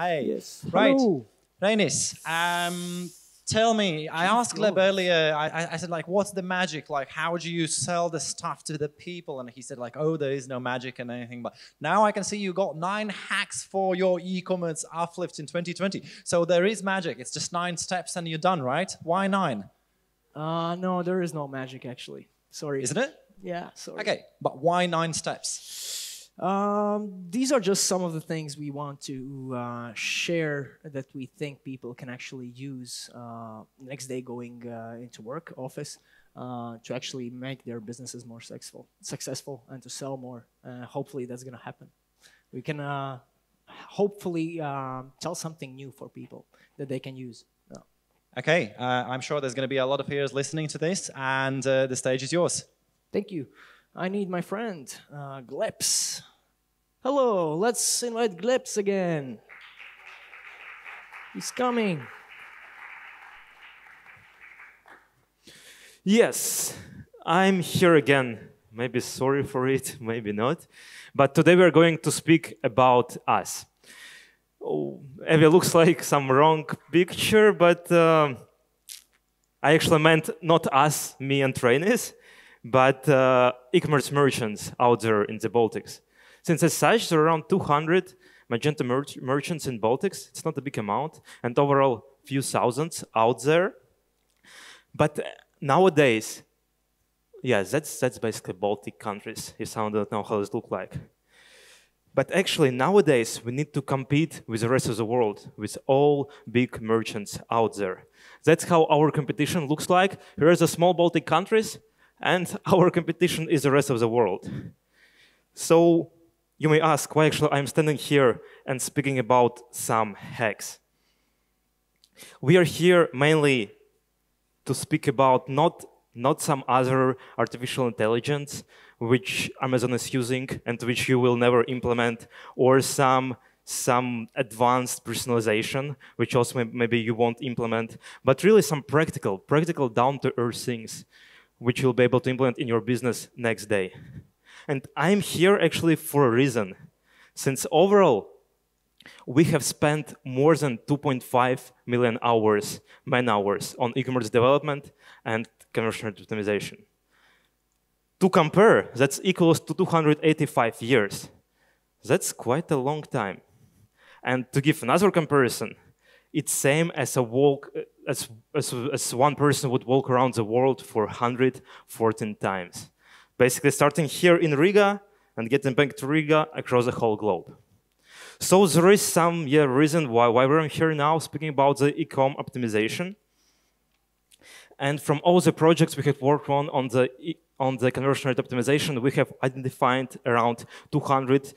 Hey. Yes. Right. Hello. Reinis, tell me, I asked Gleb earlier, I said, like, what's the magic? Like, how do you sell the stuff to the people? And he said, like, oh, there is no magic and anything. But now I can see you got 9 hacks for your e-commerce UPLIFT in 2020. So there is magic. It's just 9 steps and you're done, right? Why 9? No, there is no magic, actually. Sorry. Isn't it? Yeah, sorry. Okay, but why 9 steps? These are just some of the things we want to share that we think people can actually use next day going into work, office, to actually make their businesses more successful and to sell more. Hopefully that's going to happen. We can hopefully tell something new for people that they can use. Okay, I'm sure there's going to be a lot of peers listening to this, and the stage is yours. Thank you. I need my friend, Glebs. Hello, let's invite Glebs again. He's coming. Yes, I'm here again. Maybe sorry for it, maybe not. But today we're going to speak about us. Oh, it looks like some wrong picture, but I actually meant not us, me and Reinis, but e-commerce merchants out there in the Baltics. Since as such, there are around 200 Magento merchants in Baltics. It's not a big amount, and overall few thousands out there. But nowadays, yeah, that's basically Baltic countries, if someone doesn't know how this look like. But actually, nowadays, we need to compete with the rest of the world, with all big merchants out there. That's how our competition looks like. Here are the small Baltic countries, and our competition is the rest of the world. So you may ask why actually I'm standing here and speaking about some hacks. We are here mainly to speak about not some other artificial intelligence which Amazon is using and which you will never implement, or some advanced personalization, which also maybe you won't implement, but really some practical down-to-earth things which you'll be able to implement in your business next day. And I'm here actually for a reason. Since overall, we have spent more than 2.5 million hours, man-hours, on e-commerce development and conversion rate optimization. To compare, that's equals to 285 years. That's quite a long time. And to give another comparison, it's same as a walk, as one person would walk around the world for 114 times. Basically starting here in Riga and getting back to Riga across the whole globe. So there is some reason why we're here now speaking about the e-com optimization. And from all the projects we have worked on the conversion rate optimization, we have identified around 200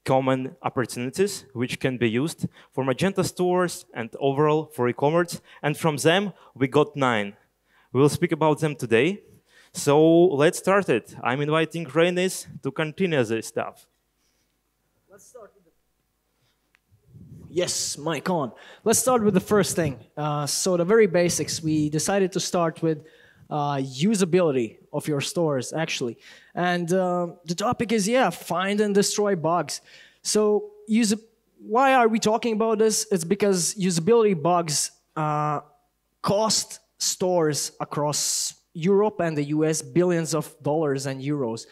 common opportunities which can be used for Magento stores and overall for e-commerce. And from them, we got 9. We will speak about them today. So let's start it. I'm inviting Reinis to continue this stuff. Let's start with Yes, mic on. Let's start with the first thing. So the very basics, we decided to start with usability of your stores, actually. And the topic is, find and destroy bugs. So why are we talking about this? It's because usability bugs cost stores across Europe and the US billions of dollars and euros.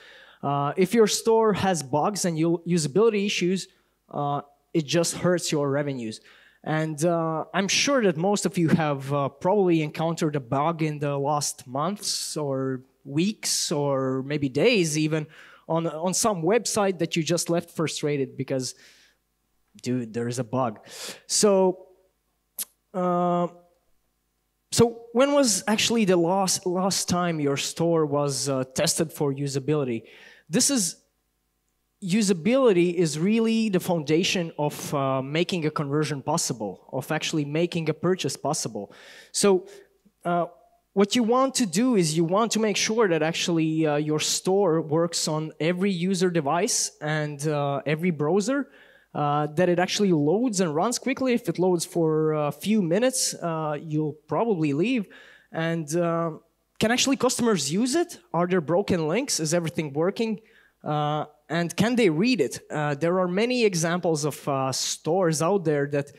If your store has bugs and usability issues, it just hurts your revenues. And I'm sure that most of you have probably encountered a bug in the last months or weeks or maybe days even on some website that you just left frustrated because, dude, there's a bug. So when was actually the last time your store was tested for usability? Usability is really the foundation of making a conversion possible, of actually making a purchase possible. So what you want to do is you want to make sure that actually your store works on every user device and every browser, that it actually loads and runs quickly. If it loads for a few minutes, you'll probably leave. And can actually customers use it? Are there broken links? Is everything working? and can they read it? There are many examples of stores out there that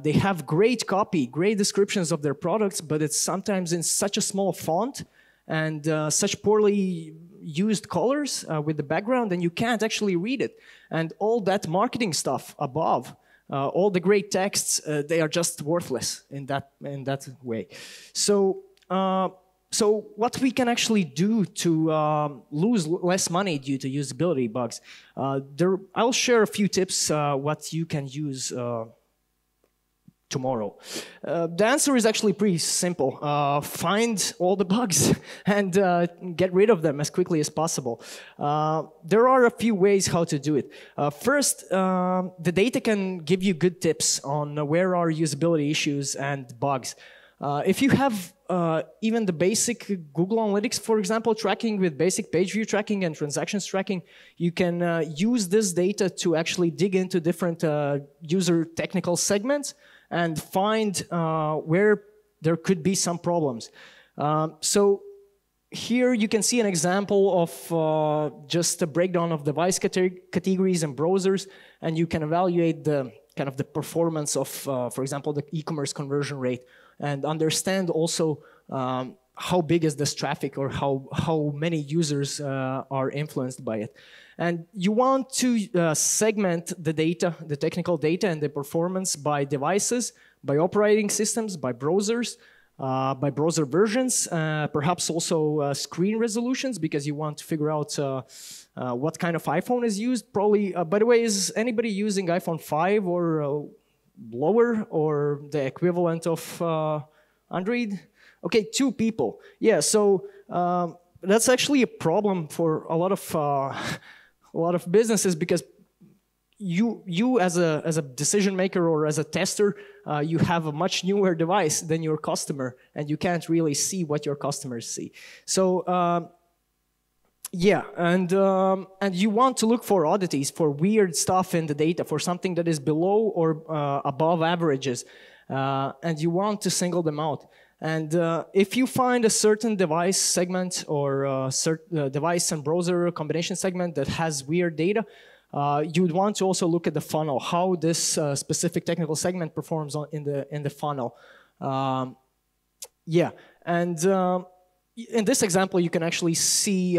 they have great copy, great descriptions of their products, but it's sometimes in such a small font and such poorly used colors with the background, and you can't actually read it. And all that marketing stuff above, all the great texts, they are just worthless in that way. So, so what we can actually do to lose less money due to usability bugs, I'll share a few tips what you can use tomorrow. The answer is actually pretty simple. Find all the bugs and get rid of them as quickly as possible. There are a few ways how to do it. First, the data can give you good tips on where are usability issues and bugs. If you have even the basic Google Analytics, for example, tracking with basic page view tracking and transactions tracking, you can use this data to actually dig into different user technical segments and find where there could be some problems. So here you can see an example of just a breakdown of device categories and browsers, and you can evaluate the kind of the performance of, for example, the e-commerce conversion rate, and understand also how big is this traffic or how many users are influenced by it. And you want to segment the data, the technical data and the performance by devices, by operating systems, by browsers, by browser versions, perhaps also screen resolutions, because you want to figure out what kind of iPhone is used. Probably, by the way, is anybody using iPhone 5 or lower, or the equivalent of Android? Okay, 2 people. Yeah, so that's actually a problem for a lot of businesses, because you as a decision maker or as a tester, you have a much newer device than your customer, and you can't really see what your customers see. So yeah, and you want to look for oddities, for weird stuff in the data, for something that is below or above averages, and you want to single them out. And if you find a certain device segment or device and browser combination segment that has weird data, you would want to also look at the funnel, how this specific technical segment performs in the funnel. Yeah, and in this example, you can actually see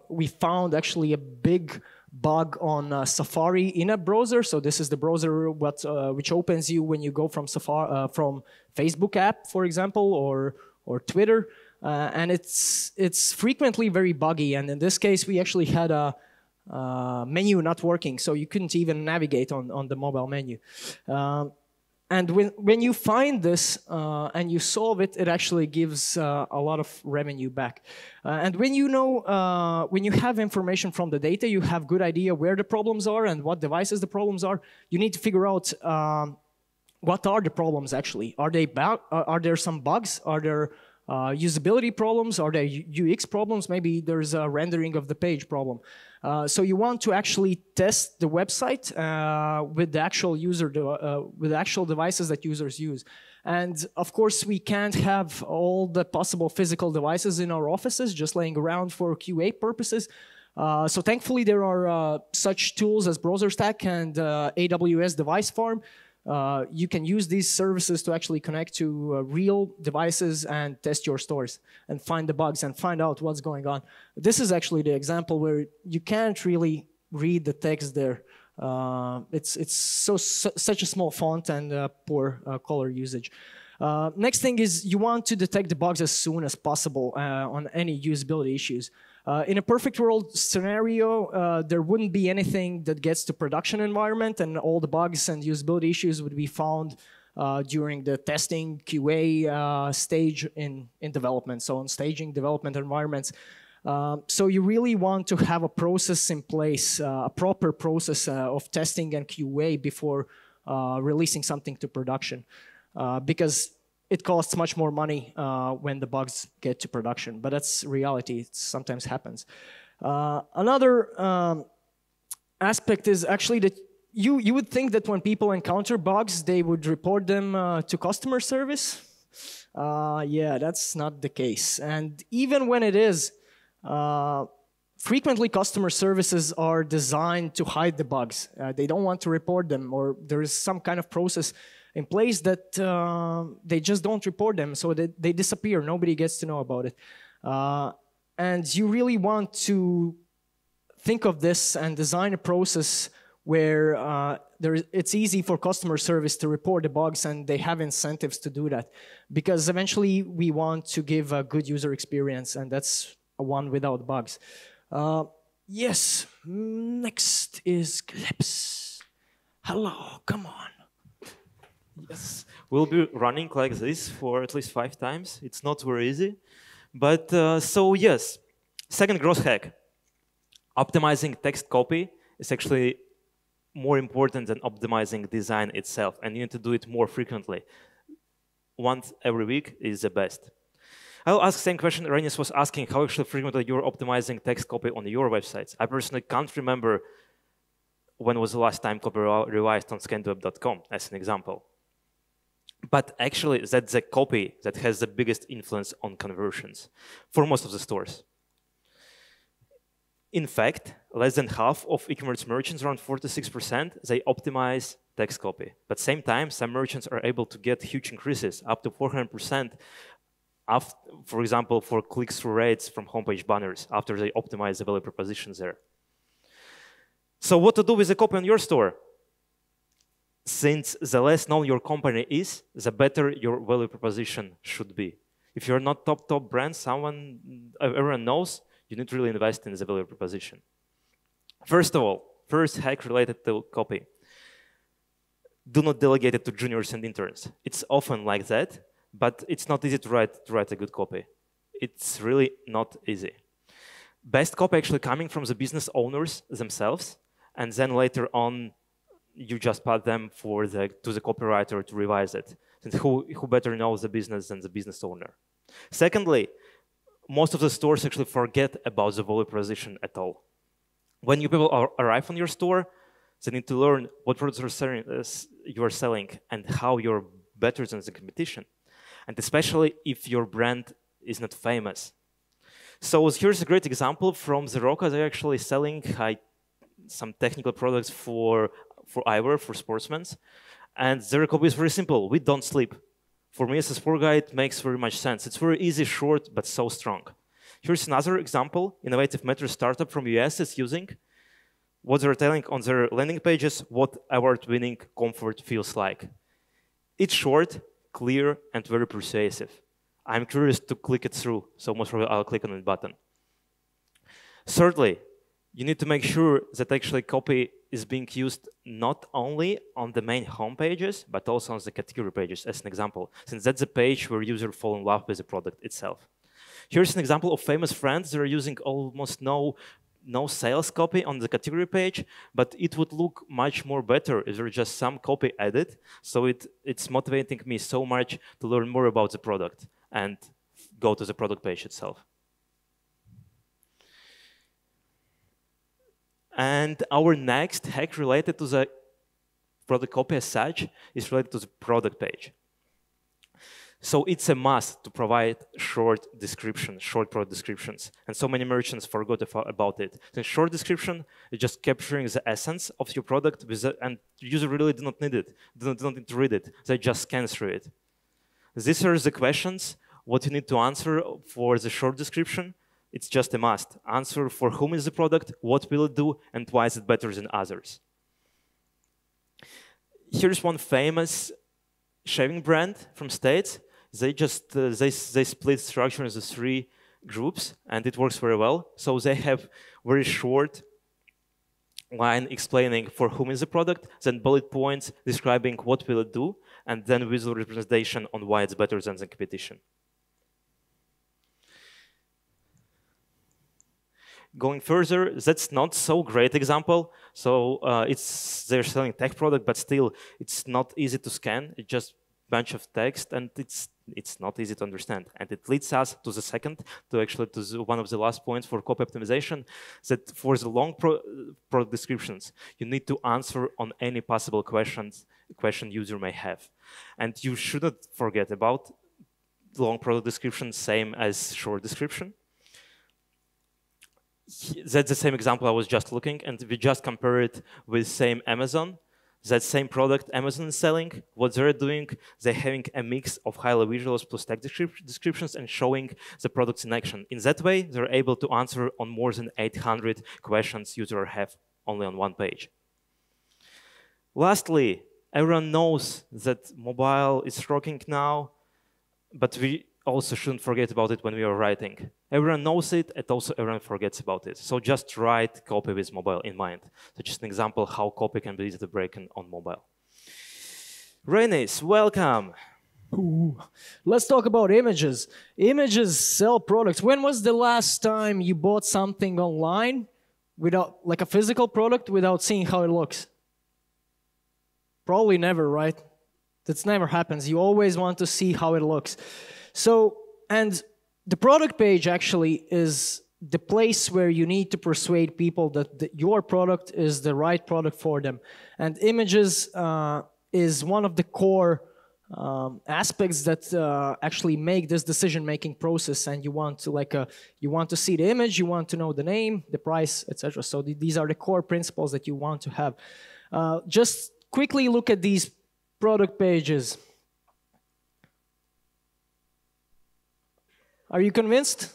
we found actually a big bug on Safari in a browser. So this is the browser which opens you when you go from from Facebook app, for example, or Twitter, and it's frequently very buggy. And in this case, we actually had a menu not working, so you couldn't even navigate on the mobile menu. And when you find this and you solve it, it actually gives a lot of revenue back. And when you know, when you have information from the data, you have good idea where the problems are and what devices the problems are. You need to figure out what are the problems actually. Are there some bugs? Are there usability problems? Are there UX problems? Maybe there's a rendering of the page problem. So you want to actually test the website with the actual with the actual devices that users use. And of course, we can't have all the possible physical devices in our offices just laying around for QA purposes. So thankfully, there are such tools as BrowserStack and AWS Device Farm. You can use these services to actually connect to real devices and test your stores and find the bugs and find out what's going on. This is actually the example where you can't really read the text there. It's such a small font and poor color usage. Next thing is you want to detect the bugs as soon as possible on any usability issues. In a perfect world scenario, there wouldn't be anything that gets to production environment, and all the bugs and usability issues would be found during the testing QA stage in development, so on staging development environments. So you really want to have a process in place, a proper process of testing and QA before releasing something to production, because it costs much more money when the bugs get to production, but that's reality. It sometimes happens. Another aspect is actually that you would think that when people encounter bugs, they would report them to customer service. Yeah, that's not the case. And even when it is, frequently, customer services are designed to hide the bugs. They don't want to report them, or there is some kind of process in place that they just don't report them, so that they disappear. Nobody gets to know about it. And you really want to think of this and design a process where it's easy for customer service to report the bugs, and they have incentives to do that. Because eventually, we want to give a good user experience, and that's a one without bugs. Yes, next is Glebs. Hello, come on. Yes, we'll be running like this for at least 5 times. It's not very easy. But so yes, second growth hack. Optimizing text copy is actually more important than optimizing design itself, and you need to do it more frequently. Once every week is the best. I'll ask the same question Reinis was asking, how actually frequently you're optimizing text copy on your websites. I personally can't remember when was the last time copy revised on Scandiweb.com, as an example. But actually, that's the copy that has the biggest influence on conversions for most of the stores. In fact, less than half of e-commerce merchants, around 46%, they optimize text copy. But same time, some merchants are able to get huge increases, up to 400%, for example, for click-through rates from homepage banners after they optimize the value propositions there. So what to do with the copy on your store? Since the less known your company is, the better your value proposition should be. If you're not top brand, everyone knows, you need to really invest in the value proposition. First of all, first hack related to copy. Do not delegate it to juniors and interns. It's often like that, but it's not easy to write a good copy. It's really not easy. Best copy actually coming from the business owners themselves, and then later on, you just pass them to the copywriter to revise it. And who better knows the business than the business owner? Secondly, most of the stores actually forget about the value proposition at all. When new people arrive on your store, they need to learn what products you are selling and how you're better than the competition. And especially if your brand is not famous. So here's a great example from the Roca. They're actually selling some technical products for eyewear, for sportsmen. And their copy is very simple. We don't sleep. For me as a sport guy, it makes very much sense. It's very easy, short, but so strong. Here's another example. Innovative mattress startup from US is using what they're telling on their landing pages, what award-winning comfort feels like. It's short, clear, and very persuasive. I'm curious to click it through, so most probably I'll click on the button. Thirdly, you need to make sure that actually copy is being used not only on the main home pages, but also on the category pages, as an example, since that's the page where users fall in love with the product itself. Here's an example of famous brands that are using almost no sales copy on the category page, but it would look much more better if there's just some copy added. So it's motivating me so much to learn more about the product and go to the product page itself. And our next hack related to the product copy as such is related to the product page. So it's a must to provide short product descriptions. And so many merchants forgot about it. The short description is just capturing the essence of your product, and user really do not need it, do not need to read it. They just scan through it. These are the questions, what you need to answer for the short description. It's just a must. Answer for whom is the product, what will it do, and why is it better than others. Here's one famous shaving brand from States. They split structure into 3 groups, and it works very well. So they have very short line explaining for whom is the product, then bullet points describing what will it do, and then visual representation on why it's better than the competition. Going further, that's not so great example. So they're selling tech product, but still it's not easy to scan. It's just a bunch of text, and it's not easy to understand. And it leads us to the second, one of the last points for copy optimization, that for the long product descriptions, you need to answer on any possible question user may have. And you shouldn't forget about long product description, same as short description. That's the same example I was just looking, and we just compare it with same Amazon. That same product Amazon is selling, what they're doing, they're having a mix of highlight visuals plus text descriptions and showing the products in action. In that way, they're able to answer on more than 800 questions users have only on one page. Lastly, everyone knows that mobile is rocking now, but we also shouldn't forget about it when we are writing. Everyone knows it, and also everyone forgets about it. So just write copy with mobile in mind. So just an example how copy can be easy to break on mobile. Reinis, welcome. Ooh. Let's talk about images. Images sell products. When was the last time you bought something online without, like a physical product, without seeing how it looks? Probably never, right? That never happens. You always want to see how it looks. So, and the product page actually is the place where you need to persuade people that your product is the right product for them. And images is one of the core aspects that actually make this decision-making process. And you want to you want to see the image, you want to know the name, the price, etc. So these are the core principles that you want to have. Just quickly look at these product pages. Are you convinced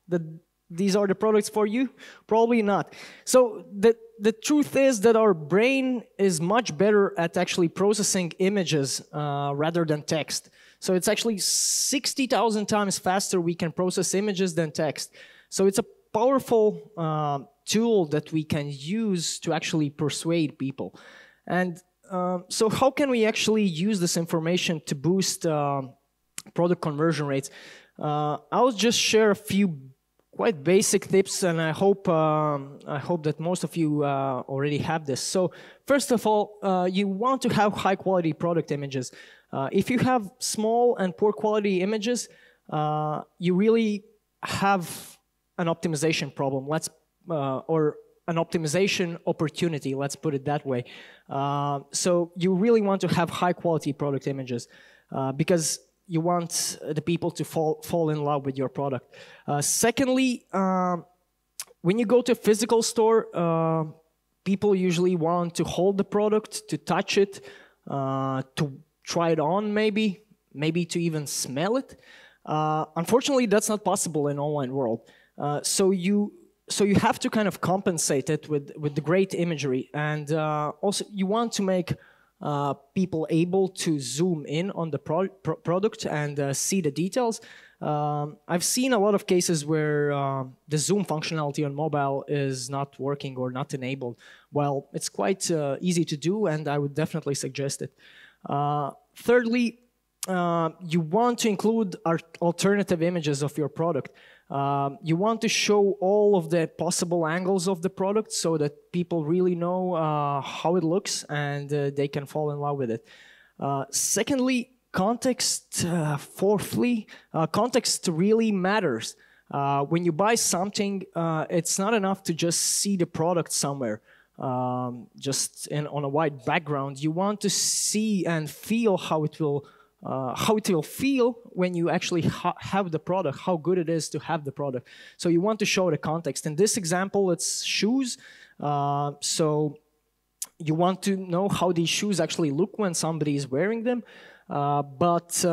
that these are the products for you? Probably not. So the truth is that our brain is much better at actually processing images rather than text. So it's actually 60,000 times faster we can process images than text. So it's a powerful tool that we can use to actually persuade people. And so how can we actually use this information to boost product conversion rates? I'll just share a few quite basic tips, and I hope that most of you already have this. So first of all, you want to have high quality product images. If you have small and poor quality images, you really have an optimization problem. Or an optimization opportunity, let's put it that way. So you really want to have high quality product images because you want the people to fall in love with your product. Secondly, when you go to a physical store, people usually want to hold the product, to touch it, to try it on maybe to even smell it. Unfortunately, that's not possible in online world. So you have to kind of compensate it with the great imagery, and also you want to make people able to zoom in on the product and see the details. I've seen a lot of cases where the zoom functionality on mobile is not working or not enabled. Well, it's quite easy to do, and I would definitely suggest it. Thirdly, you want to include alternative images of your product. You want to show all of the possible angles of the product so that people really know how it looks and they can fall in love with it. Secondly, context. Fourthly, context really matters. When you buy something, it's not enough to just see the product somewhere, just on a white background. You want to see and feel how it will feel when you actually have the product, how good it is to have the product. So you want to show the context. In this example, it's shoes. So you want to know how these shoes actually look when somebody is wearing them. But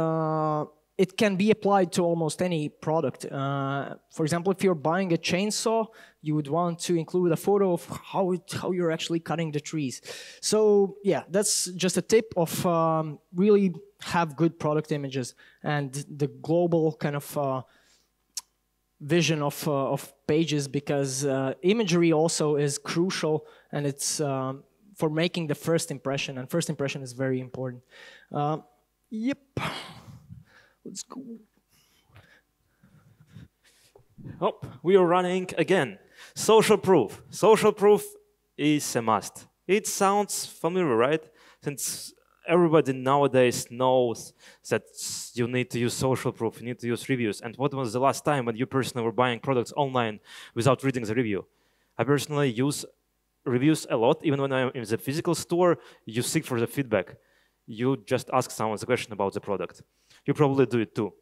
it can be applied to almost any product. For example, if you're buying a chainsaw, you would want to include a photo of how you're actually cutting the trees. So yeah, that's just a tip of really have good product images and the global kind of vision of pages, because imagery also is crucial, and it's for making the first impression, and first impression is very important. Yep. Let's go. Oh, we are running again. Social proof. Social proof is a must. It sounds familiar, right? Since everybody nowadays knows that you need to use social proof, you need to use reviews. And what was the last time when you personally were buying products online without reading the review? I personally use reviews a lot. Even when I'm in the physical store, you seek for the feedback. You just ask someone a question about the product. You probably do it too.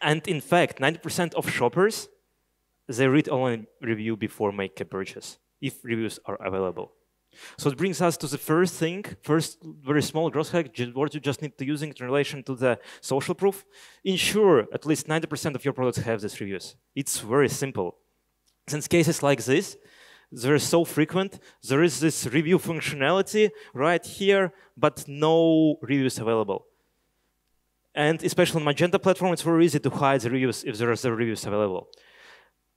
And in fact, 90% of shoppers they read only review before make a purchase, if reviews are available. So it brings us to the first thing, first very small gross hack, what you just need to use in relation to the social proof. Ensure at least 90% of your products have these reviews. It's very simple. Since cases like this, they're so frequent, there is this review functionality right here, but no reviews available. And especially on Magento platform, it's very easy to hide the reviews if there are the reviews available.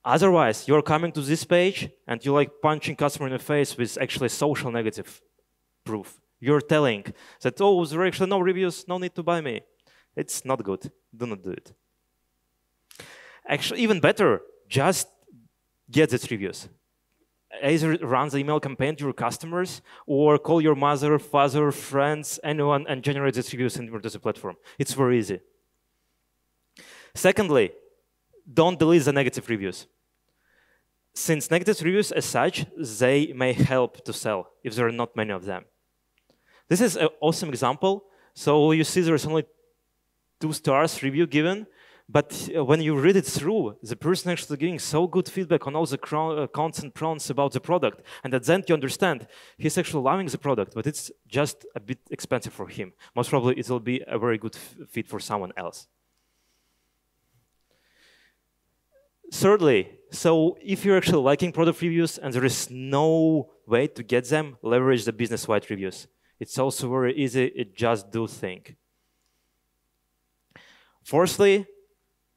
Otherwise, you're coming to this page and you're like punching customer in the face with actually social negative proof. You're telling that, oh, there are actually no reviews, no need to buy me. It's not good. Do not do it. Actually, even better, just get these reviews. Either run the email campaign to your customers or call your mother, father, friends, anyone, and generate these reviews into the platform. It's very easy. Secondly, don't delete the negative reviews. Since negative reviews as such, they may help to sell if there are not many of them. This is an awesome example. So you see there's only 2 stars review given, but when you read it through, the person actually giving so good feedback on all the cons and pros about the product. And at the end you understand he's actually loving the product, but it's just a bit expensive for him. Most probably it will be a very good fit for someone else. Thirdly, so if you're actually liking product reviews and there is no way to get them, leverage the business-wide reviews. It's also very easy, it just do thing. Fourthly,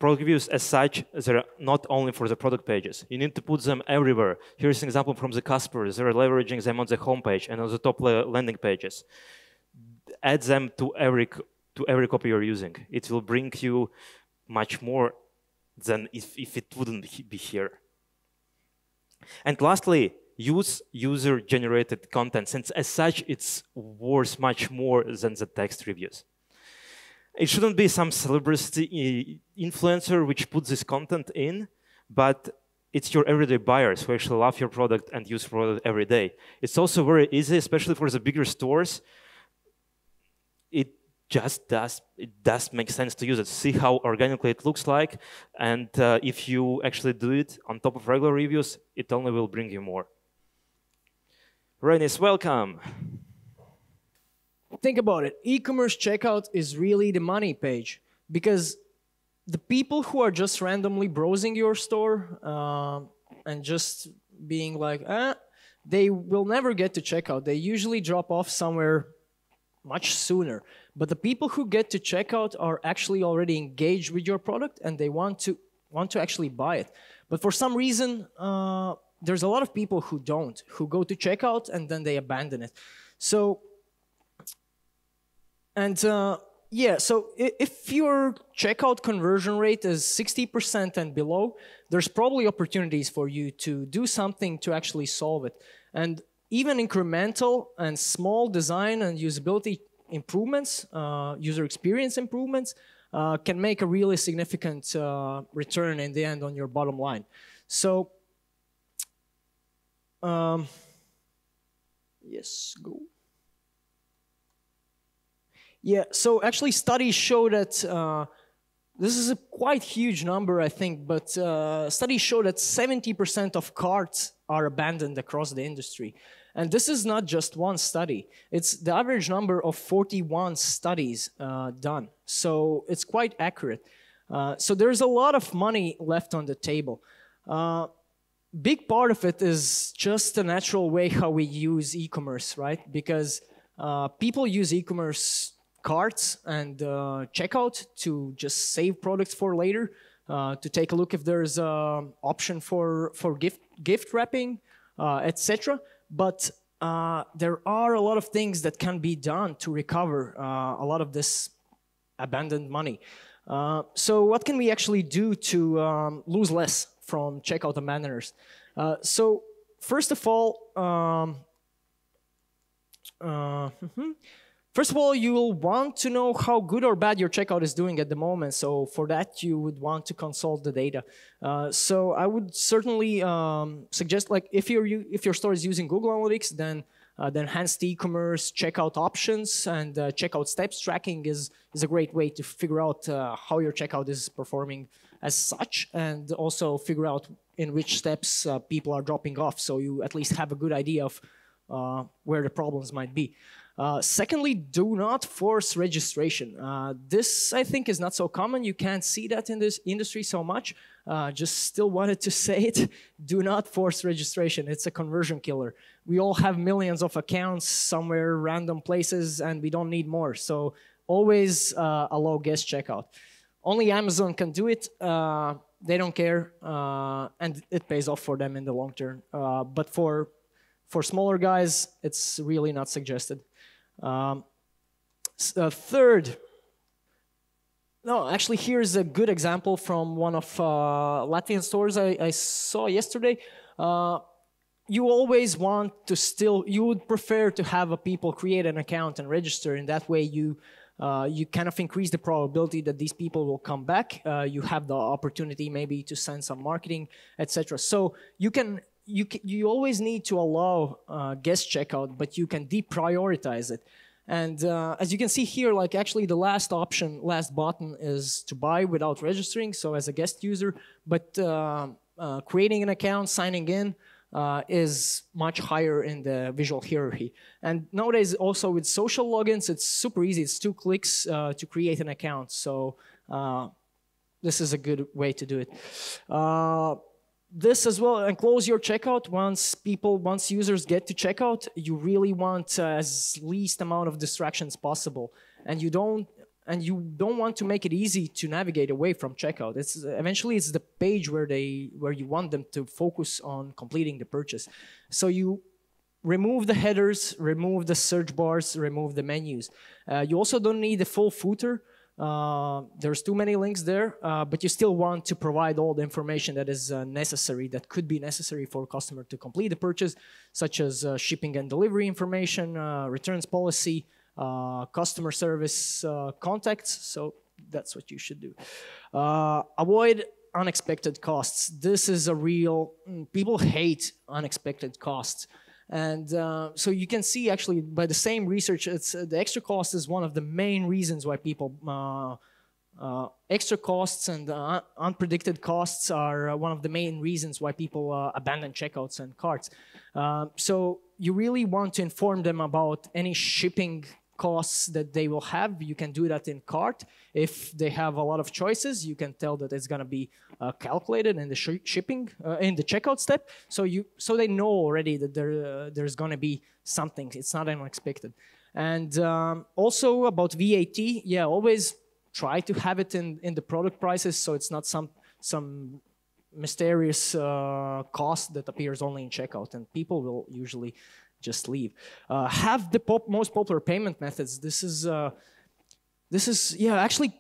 product reviews as such, they're not only for the product pages. You need to put them everywhere. Here's an example from the customers. They're leveraging them on the homepage and on the top landing pages. Add them to every copy you're using. It will bring you much more than if it wouldn't be here. And lastly, use user-generated content, since as such it's worth much more than the text reviews. It shouldn't be some celebrity influencer which puts this content in, but it's your everyday buyers who actually love your product and use your product every day. It's also very easy, especially for the bigger stores. It does make sense to use it. See how organically it looks like, and if you actually do it on top of regular reviews, it only will bring you more. Reinis, welcome. Think about it. E-commerce checkout is really the money page, because the people who are just randomly browsing your store and just being like, they will never get to checkout. They usually drop off somewhere much sooner. But the people who get to checkout are actually already engaged with your product and they want to actually buy it. But for some reason, there's a lot of people who don't, who go to checkout and then they abandon it. So, yeah, so if your checkout conversion rate is 60% and below, there's probably opportunities for you to do something to actually solve it. And even incremental and small design and usability improvements, user experience improvements, can make a really significant return in the end on your bottom line. So, yes, go. Yeah, so actually studies show that, this is a quite huge number, I think, but studies show that 70% of carts are abandoned across the industry. And this is not just one study. It's the average number of 41 studies done. So it's quite accurate. So there's a lot of money left on the table. Big part of it is just the natural way how we use e-commerce, right? Because people use e-commerce carts and checkout to just save products for later, to take a look if there's an option for gift wrapping, etc. But there are a lot of things that can be done to recover a lot of this abandoned money. So what can we actually do to lose less from checkout abandoners? So first of all, first of all, you will want to know how good or bad your checkout is doing at the moment. So for that, you would want to consult the data. So I would certainly suggest, like, if your store is using Google Analytics, then The enhanced e-commerce checkout options and checkout steps tracking is a great way to figure out how your checkout is performing as such, and also figure out in which steps people are dropping off, so you at least have a good idea of where the problems might be. Secondly, do not force registration. This, I think, is not so common. You can't see that in this industry so much. Just still wanted to say it. Do not force registration. It's a conversion killer. We all have millions of accounts somewhere, random places, and we don't need more. So always allow guest checkout. Only Amazon can do it. They don't care, and it pays off for them in the long term. But for smaller guys, it's really not suggested. Third, no, actually, here's a good example from one of Latvian stores I saw yesterday. You always want to you would prefer to have people create an account and register. In that way, you kind of increase the probability that these people will come back. You have the opportunity maybe to send some marketing, etc. So you always need to allow guest checkout, but you can deprioritize it. And as you can see here, like actually the last button is to buy without registering, so as a guest user, but creating an account, signing in, is much higher in the visual hierarchy. And nowadays also with social logins, it's super easy. It's 2 clicks to create an account. So this is a good way to do it. This as well, and close your checkout once users get to checkout. You really want as least amount of distractions possible, and you don't want to make it easy to navigate away from checkout. Eventually it's the page where you want them to focus on completing the purchase. So you remove the headers, remove the search bars, remove the menus. You also don't need the full footer. There's too many links there, but you still want to provide all the information that is necessary, that could be necessary for a customer to complete the purchase, such as shipping and delivery information, returns policy, customer service contacts. So that's what you should do. Avoid unexpected costs. This is a real, people hate unexpected costs. And so you can see actually by the same research, the extra cost is one of the main reasons why people, extra costs and unpredicted costs are one of the main reasons why people abandon checkouts and carts. So you really want to inform them about any shipping costs that they will have. You can do that in cart. If they have a lot of choices, you can tell that it's going to be calculated in the shipping, in the checkout step. So they know already that there's going to be something. It's not unexpected. And also about VAT, yeah, always try to have it in the product prices, so it's not some mysterious cost that appears only in checkout, and people will usually just leave. Have the most popular payment methods. This is yeah, actually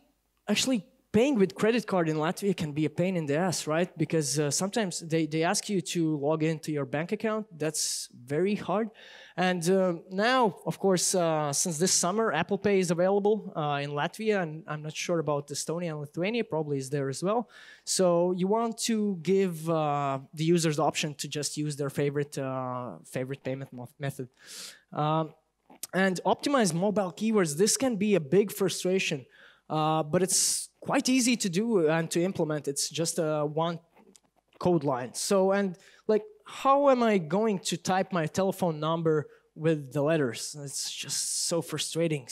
paying with credit card in Latvia can be a pain in the ass, right? Because sometimes they ask you to log into your bank account. That's very hard. And now, of course, since this summer, Apple Pay is available in Latvia, and I'm not sure about Estonia and Lithuania, probably is there as well. So you want to give the users the option to just use their favorite payment method. And optimize mobile keywords. This can be a big frustration, but it's quite easy to do and to implement. It's just one code line. So, and like, how am I going to type my telephone number with the letters? It's just so frustrating.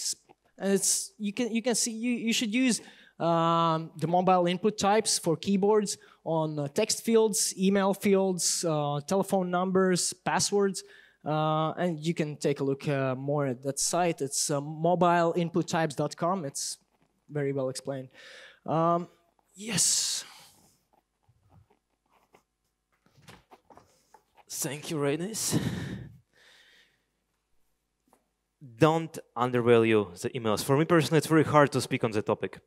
And it's you can see you should use the mobile input types for keyboards on text fields, email fields, telephone numbers, passwords. And you can take a look more at that site. It's mobileinputtypes.com. It's very well explained. Yes. Thank you, Reinis. Don't undervalue the emails. For me personally, it's very hard to speak on the topic.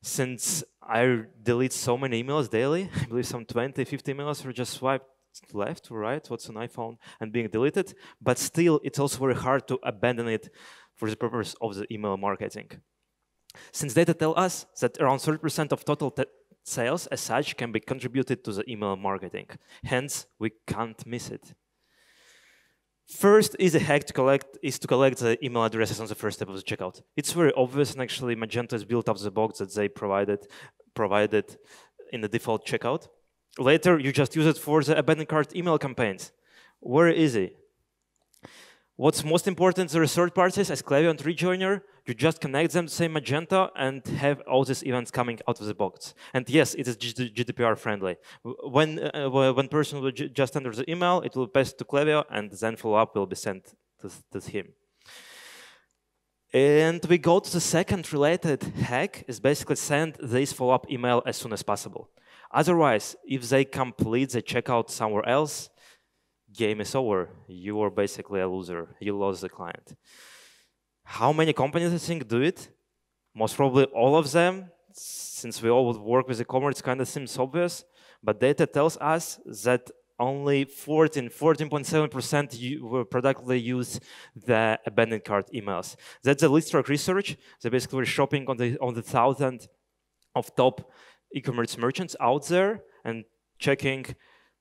Since I delete so many emails daily, I believe some 20, 50 emails are just swiped left or right, what's an iPhone, and being deleted. But still, it's also very hard to abandon it for the purpose of the email marketing. Since data tell us that around 30% of total sales as such can be contributed to the email marketing. Hence, we can't miss it. First easy hack to collect is to collect the email addresses on the first step of the checkout. It's very obvious, and actually Magento is built out of the box that they provided in the default checkout. Later, you just use it for the abandoned cart email campaigns. Very easy. What's most important, there are third parties as Klaviyo and Rejoiner. You just connect them to same Magento and have all these events coming out of the box. And yes, it is GDPR friendly. When person will just enter the email, it will pass to Klaviyo, and then follow-up will be sent to him. And we go to the second related hack, is basically send this follow-up email as soon as possible. Otherwise, if they complete the checkout somewhere else, game is over. You are basically a loser. You lost the client. How many companies, I think, do it? Most probably all of them. Since we all work with e-commerce, it kind of seems obvious. But data tells us that only 14.7% productively use the abandoned cart emails. That's the Listrak research. They basically were shopping on the 1,000 of top e-commerce merchants out there and checking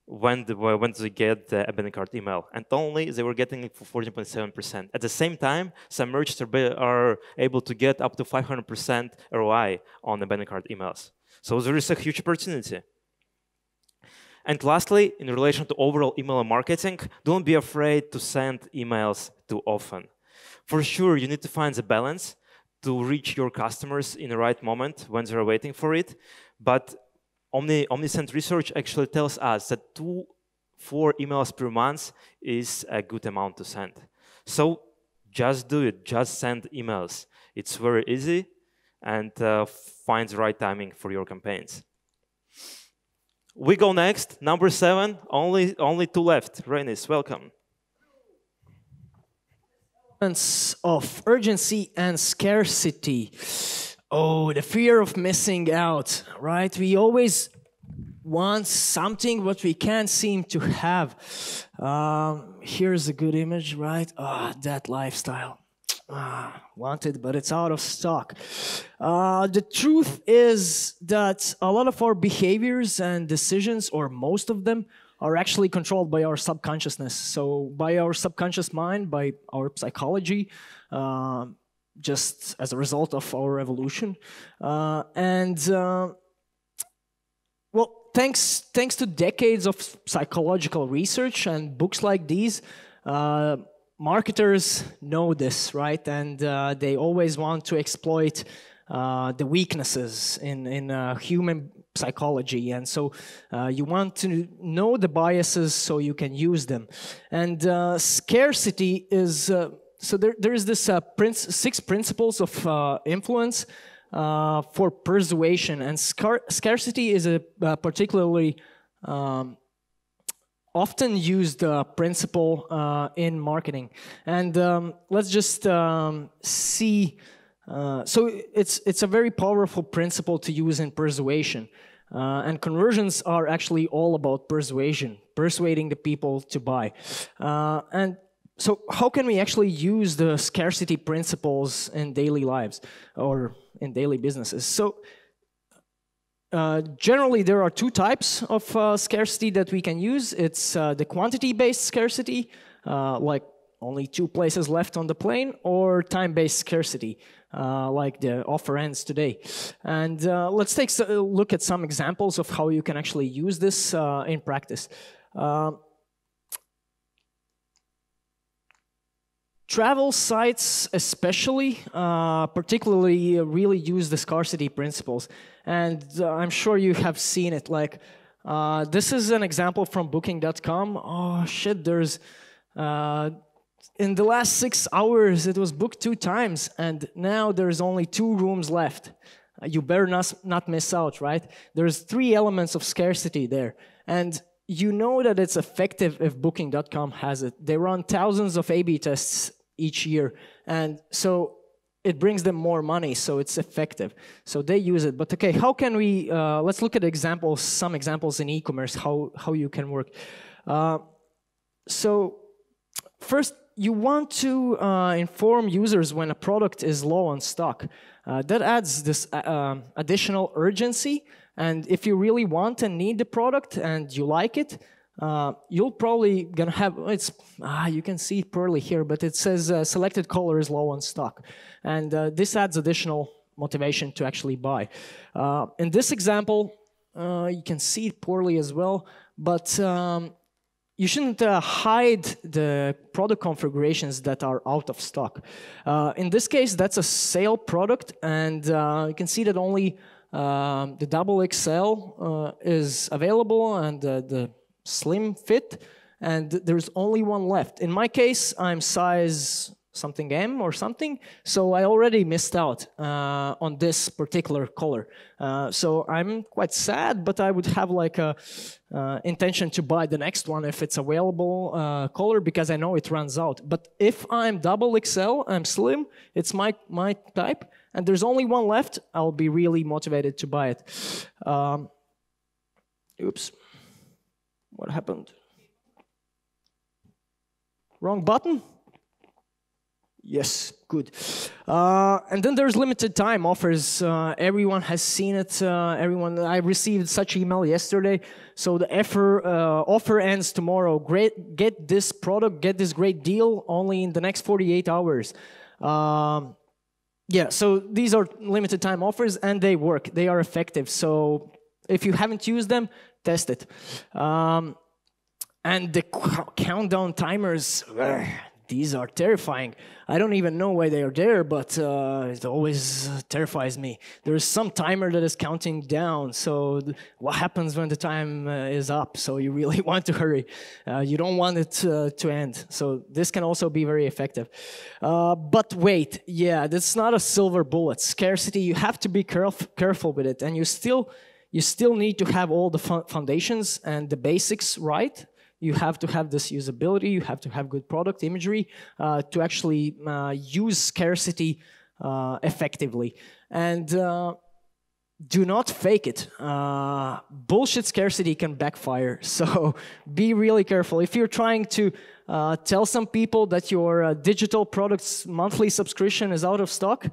when they get the abandoned cart email, and only they were getting it for 14.7%. At the same time, some merchants are able to get up to 500% ROI on abandoned cart emails. So there is a huge opportunity. And lastly, in relation to overall email marketing, don't be afraid to send emails too often. For sure, you need to find the balance to reach your customers in the right moment when they're waiting for it, but Omnisend research actually tells us that 2-4 emails per month is a good amount to send. So just do it, just send emails. It's very easy, and find the right timing for your campaigns. We go next, number 7, only 2 left. Reinis, welcome. Of urgency and scarcity. Oh, the fear of missing out, right? We always want something what we can't seem to have. Here's a good image, right? That lifestyle. Wanted, but it's out of stock. The truth is that a lot of our behaviors and decisions, or most of them, are actually controlled by our subconsciousness. So by our subconscious mind, by our psychology, just as a result of our evolution. Well, thanks to decades of psychological research and books like these, marketers know this, right? And they always want to exploit the weaknesses in human psychology. And so you want to know the biases so you can use them. And scarcity is... So there is this 6 principles of influence for persuasion, and scarcity is a particularly often used principle in marketing. And let's just see. So it's a very powerful principle to use in persuasion, and conversions are actually all about persuasion, persuading the people to buy, and so how can we actually use the scarcity principles in daily lives or in daily businesses? So generally, there are 2 types of scarcity that we can use. It's the quantity-based scarcity, like only 2 places left on the plane, or time-based scarcity, like the offer ends today. And let's take a look at some examples of how you can actually use this in practice. Travel sites especially, particularly really use the scarcity principles. And I'm sure you have seen it. Like, this is an example from booking.com. Oh shit, there's, in the last 6 hours, it was booked 2 times, and now there's only 2 rooms left. You better not miss out, right? There's 3 elements of scarcity there. And you know that it's effective if booking.com has it. They run thousands of A/B tests each year, and so it brings them more money, so it's effective. So they use it. But okay, how can we, let's look at examples, some examples in e-commerce, how you can work. So first, you want to inform users when a product is low on stock. That adds this additional urgency, and if you really want and need the product and you like it, you'll probably gonna have, you can see it poorly here, but it says selected color is low on stock. And this adds additional motivation to actually buy. In this example, you can see it poorly as well, but you shouldn't hide the product configurations that are out of stock. In this case, that's a sale product, and you can see that only the double XL is available and the slim fit, and there's only one left. In my case, I'm size something M or something, so I already missed out on this particular color. So I'm quite sad, but I would have like a intention to buy the next one if it's available color, because I know it runs out. But if I'm double XL, I'm slim, it's my type, and there's only one left, I'll be really motivated to buy it. Oops, what happened? Wrong button? Yes, good. And then there's limited time offers. Everyone has seen it. I received such email yesterday. So the offer ends tomorrow. Get this product, get this great deal only in the next 48 hours. Yeah, so these are limited time offers and they work. They are effective. So if you haven't used them, test it. And the countdown timers, these are terrifying. I don't even know why they are there, but it always terrifies me. There's some timer that is counting down, so what happens when the time is up? So you really want to hurry. You don't want it to end. So this can also be very effective. But wait, yeah, that's not a silver bullet. Scarcity, you have to be careful with it, and you still need to have all the foundations and the basics right. You have to have this usability, you have to have good product imagery to actually use scarcity effectively. And do not fake it. Bullshit scarcity can backfire, so be really careful. If you're trying to tell some people that your digital product's monthly subscription is out of stock,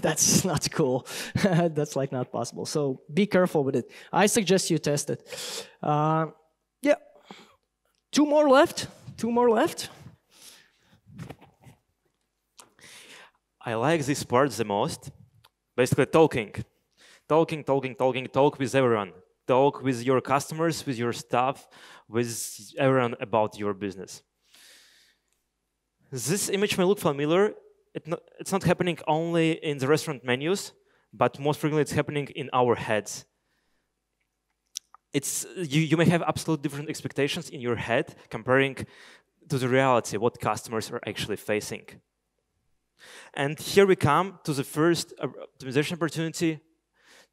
that's not cool. That's like not possible. So be careful with it. I suggest you test it. Yeah. Two more left. I like this part the most. Basically talking. Talk with everyone. Talk with your customers, with your staff, with everyone about your business. This image may look familiar. It's not happening only in the restaurant menus, but most frequently it's happening in our heads. You may have absolutely different expectations in your head comparing to the reality, what customers are actually facing. And here we come to the first optimization opportunity.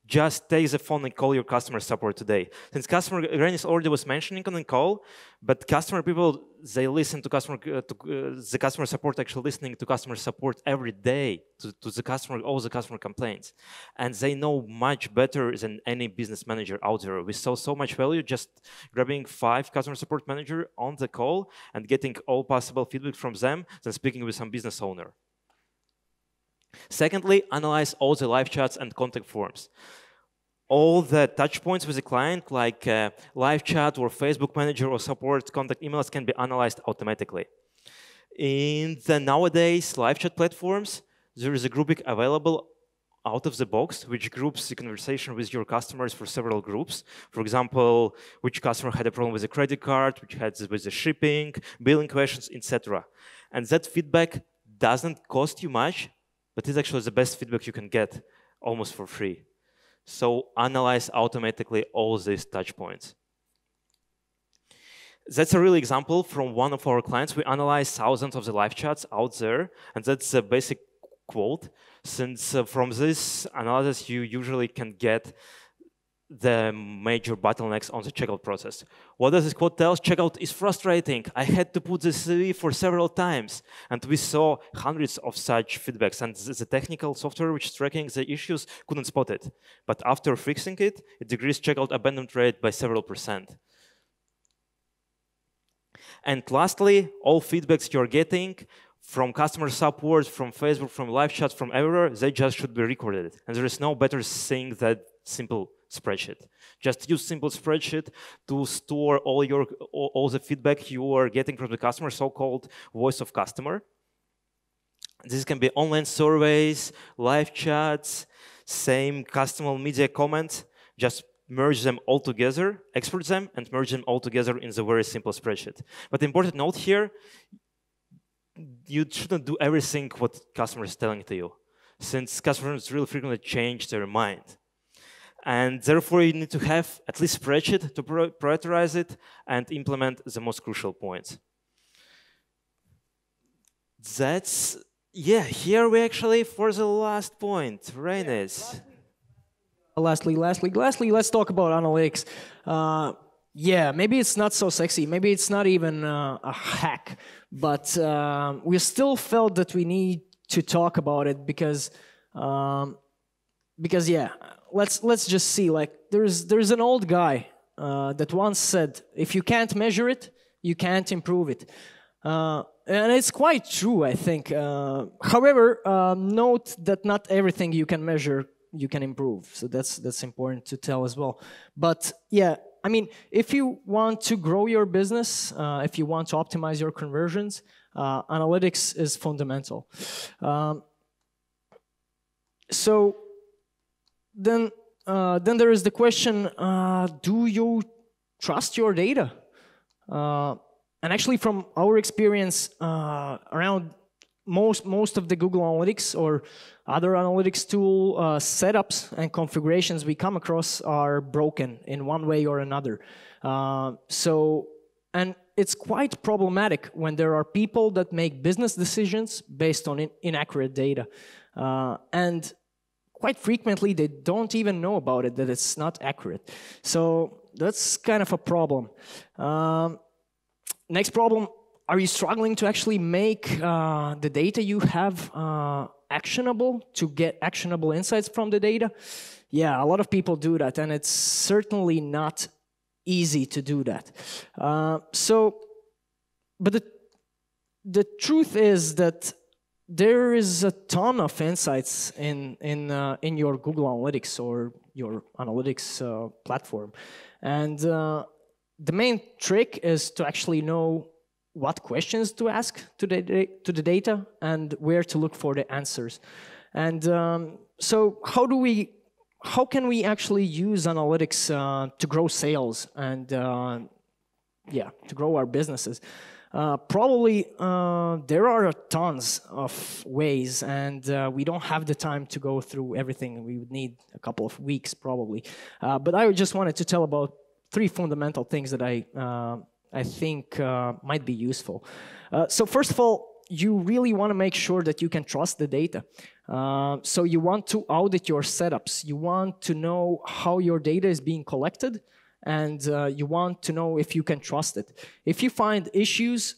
Just take the phone and call your customer support today. Since Reinis already was mentioning on the call, but customer people, they listen to the customer support, actually listening to customer support every day to the customer, all the customer complaints. And they know much better than any business manager out there. We saw so much value just grabbing 5 customer support manager on the call and getting all possible feedback from them than speaking with some business owner. Secondly, analyze all the live chats and contact forms. All the touch points with the client, like live chat or Facebook Manager or support contact emails, can be analyzed automatically. In the nowadays live chat platforms, there is a grouping available out of the box, which groups the conversation with your customers for several groups. For example, which customer had a problem with a credit card, which had with the shipping, billing questions, etc. And that feedback doesn't cost you much, but it's actually the best feedback you can get, almost for free. So analyze automatically all these touch points. That's a real example from one of our clients. We analyzed thousands of the live chats out there, and that's a basic quote. Since from this analysis, you usually can get the major bottlenecks on the checkout process. What does this quote tell us? Checkout is frustrating. I had to put the CV for several times. And we saw hundreds of such feedbacks. And the technical software which is tracking the issues couldn't spot it. But after fixing it, it decreased checkout abandonment rate by several %. And lastly, all feedbacks you're getting from customer support, from Facebook, from live chats, from everywhere, they just should be recorded. And there is no better thing than simple spreadsheet. Just use simple spreadsheet to store all the feedback you are getting from the customer, so-called voice of customer. This can be online surveys, live chats, same customer media comments. Just merge them all together, export them, and merge them all together in the very simple spreadsheet. But the important note here, you shouldn't do everything what customer is telling to you, since customers really frequently change their mind. And therefore, you need to have at least spreadsheet to prioritize it and implement the most crucial points. That's, yeah, here we actually for the last point, Reinis. Lastly, let's talk about analytics. Yeah, maybe it's not so sexy. Maybe it's not even a hack, but we still felt that we need to talk about it because yeah, let's just see. Like there's an old guy that once said, if you can't measure it, you can't improve it. And it's quite true, I think. However, note that not everything you can measure you can improve. So that's important to tell as well. But yeah, I mean, if you want to grow your business, if you want to optimize your conversions, analytics is fundamental. So then there is the question: do you trust your data? And actually, from our experience, around most of the Google Analytics or other analytics tool setups and configurations we come across are broken in one way or another. And it's quite problematic when there are people that make business decisions based on inaccurate data. And quite frequently, they don't even know about it, that it's not accurate. So that's kind of a problem. Next problem, are you struggling to actually make the data you have actionable, to get actionable insights from the data? Yeah, a lot of people do that, and it's certainly not easy to do that. But the truth is that there is a ton of insights in your Google Analytics or your analytics platform, and the main trick is to actually know what questions to ask to the data and where to look for the answers. And so how can we actually use analytics to grow sales and yeah, to grow our businesses? Probably there are tons of ways, and we don't have the time to go through everything. We would need a couple of weeks probably. But I just wanted to tell about 3 fundamental things that I think might be useful. So first of all, you really want to make sure that you can trust the data. So you want to audit your setups. You want to know how your data is being collected, and you want to know if you can trust it. If you find issues,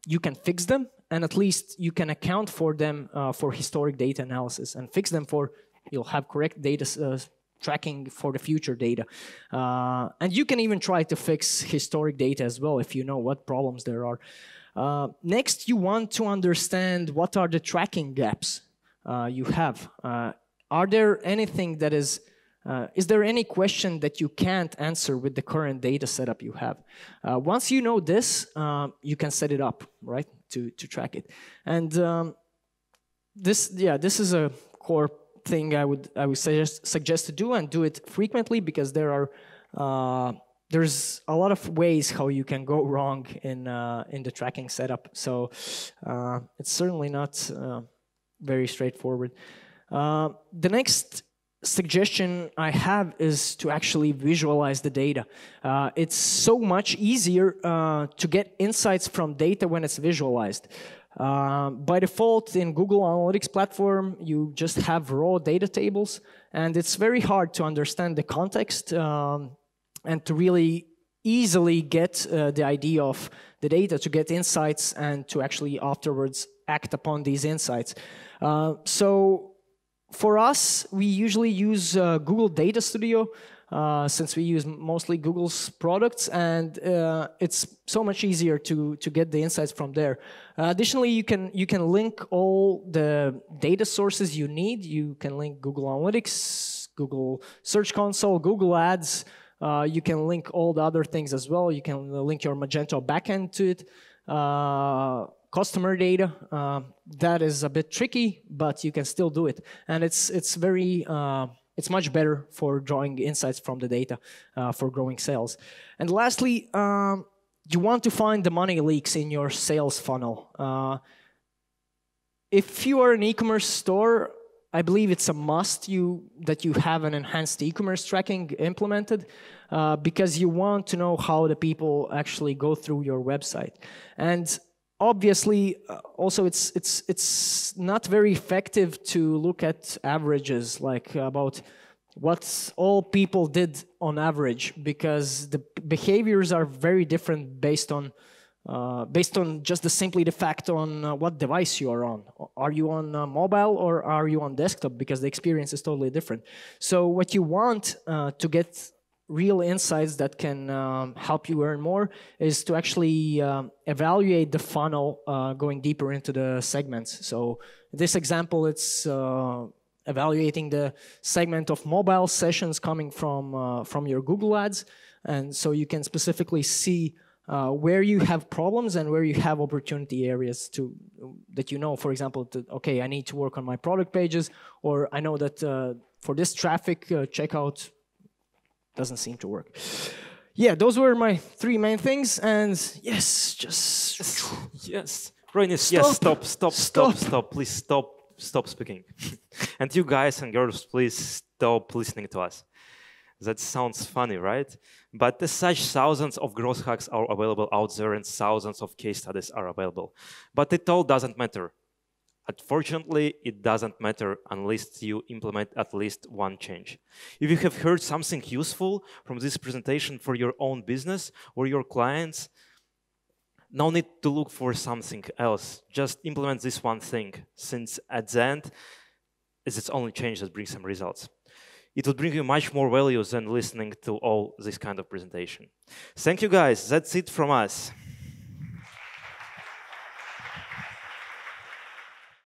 you can fix them, and at least you can account for them for historic data analysis and fix them for, you'll have correct data tracking for the future data. And you can even try to fix historic data as well if you know what problems there are. Next, you want to understand what are the tracking gaps you have. Are there anything that is there any question that you can't answer with the current data setup you have? Once you know this, you can set it up, right, to track it. And this is a core thing I would suggest to do, and do it frequently, because there's a lot of ways how you can go wrong in the tracking setup. So it's certainly not very straightforward. The next suggestion I have is to actually visualize the data. It's so much easier to get insights from data when it's visualized. By default, in Google Analytics platform, you just have raw data tables, and it's very hard to understand the context and to really easily get the idea of the data, to get insights, and to actually afterwards act upon these insights. So for us, we usually use Google Data Studio, since we use mostly Google's products, and it's so much easier to get the insights from there. Additionally, you can link all the data sources you need. You can link Google Analytics, Google Search Console, Google Ads. You can link all the other things as well. You can link your Magento backend to it. Customer data, that is a bit tricky, but you can still do it. And it's much better for drawing insights from the data for growing sales. And lastly, you want to find the money leaks in your sales funnel. If you are an e-commerce store, I believe it's a must that you have an enhanced e-commerce tracking implemented because you want to know how the people actually go through your website. And obviously, also it's not very effective to look at averages, like about what all people did on average, because the behaviors are very different based on just simply the fact on what device you are on. Are you on mobile or are you on desktop? Because the experience is totally different. So what you want to get real insights that can help you earn more is to actually evaluate the funnel going deeper into the segments. So this example, it's evaluating the segment of mobile sessions coming from your Google Ads. And so you can specifically see where you have problems and where you have opportunity areas that you know, for example, okay, I need to work on my product pages, or I know that for this traffic, checkout doesn't seem to work. Yeah, those were my 3 main things, and yes, just... Yes. Reinis, yes, stop. Please stop speaking. And you guys and girls, please stop listening to us. That sounds funny, right? But as such, thousands of growth hacks are available out there and thousands of case studies are available. But it all doesn't matter. Unfortunately, it doesn't matter unless you implement at least one change. If you have heard something useful from this presentation for your own business or your clients, no need to look for something else. Just implement this one thing, since at the end, it's its only change that brings some results. It will bring you much more value than listening to all this kind of presentation. Thank you, guys. That's it from us.